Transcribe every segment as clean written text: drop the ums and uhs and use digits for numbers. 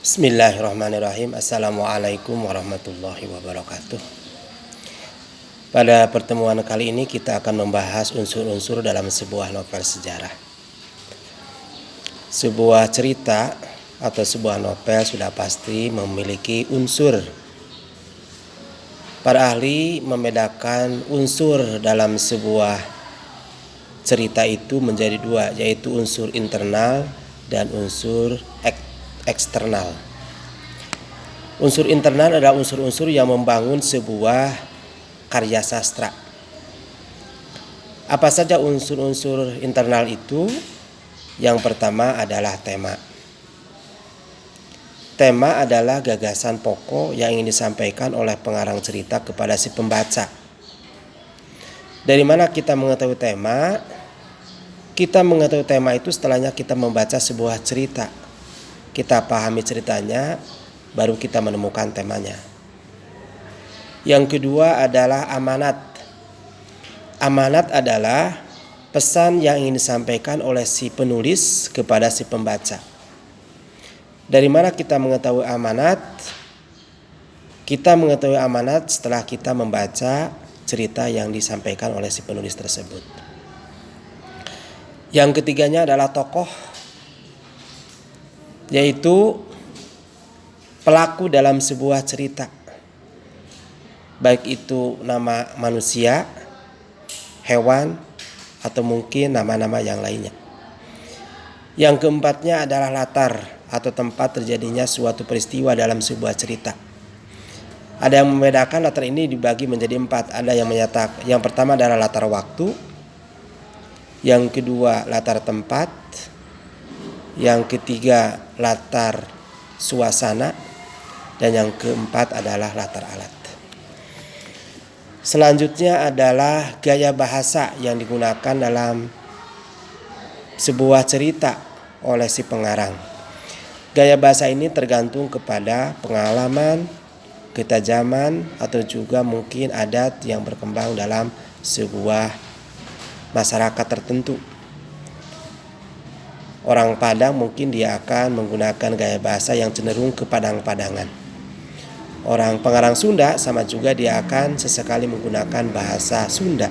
Bismillahirrahmanirrahim. Assalamualaikum warahmatullahi wabarakatuh. Pada pertemuan kali ini kita akan membahas unsur-unsur dalam sebuah novel sejarah. Sebuah cerita atau sebuah novel sudah pasti memiliki unsur. Para ahli membedakan unsur dalam sebuah cerita itu menjadi dua, yaitu unsur internal dan unsur eksternal. Unsur internal adalah unsur-unsur yang membangun sebuah karya sastra. Apa saja unsur-unsur internal itu? Yang pertama adalah tema. Tema adalah gagasan pokok yang ingin disampaikan oleh pengarang cerita kepada si pembaca. Dari mana kita mengetahui tema? Kita mengetahui tema itu setelahnya kita membaca sebuah cerita. Kita pahami ceritanya, baru kita menemukan temanya. Yang kedua adalah amanat. Amanat adalah pesan yang ingin disampaikan oleh si penulis kepada si pembaca. Dari mana kita mengetahui amanat? Kita mengetahui amanat setelah kita membaca cerita yang disampaikan oleh si penulis tersebut. Yang ketiganya adalah tokoh, yaitu pelaku dalam sebuah cerita, baik itu nama manusia, hewan, atau mungkin nama-nama yang lainnya. Yang keempatnya adalah latar atau tempat terjadinya suatu peristiwa dalam sebuah cerita. Ada yang membedakan latar ini dibagi menjadi 4. Ada yang menyatakan yang pertama adalah latar waktu, yang kedua latar tempat, yang ketiga latar suasana, dan yang keempat adalah latar alat. Selanjutnya adalah gaya bahasa yang digunakan dalam sebuah cerita oleh si pengarang. Gaya bahasa ini tergantung kepada pengalaman, ketajaman, atau juga mungkin adat yang berkembang dalam sebuah masyarakat tertentu. Orang Padang mungkin dia akan menggunakan gaya bahasa yang cenderung ke Padang-Padangan. Orang pengarang Sunda sama juga dia akan sesekali menggunakan bahasa Sunda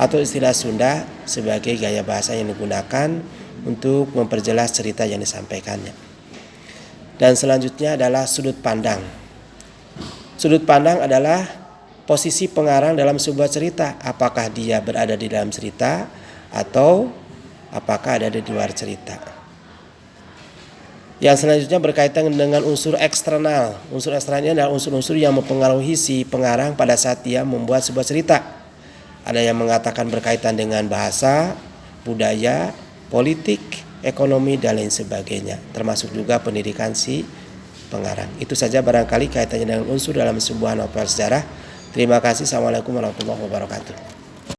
atau istilah Sunda sebagai gaya bahasa yang digunakan untuk memperjelas cerita yang disampaikannya. Dan selanjutnya adalah sudut pandang. Sudut pandang adalah posisi pengarang dalam sebuah cerita. Apakah dia berada di dalam cerita atau apakah ada di luar cerita. Yang selanjutnya berkaitan dengan unsur eksternal. Unsur eksternal ini adalah unsur-unsur yang mempengaruhi si pengarang pada saat dia membuat sebuah cerita. Ada yang mengatakan berkaitan dengan bahasa, budaya, politik, ekonomi, dan lain sebagainya. Termasuk juga pendidikan si pengarang. Itu saja barangkali kaitannya dengan unsur dalam sebuah novel sejarah. Terima kasih. Assalamualaikum warahmatullahi wabarakatuh.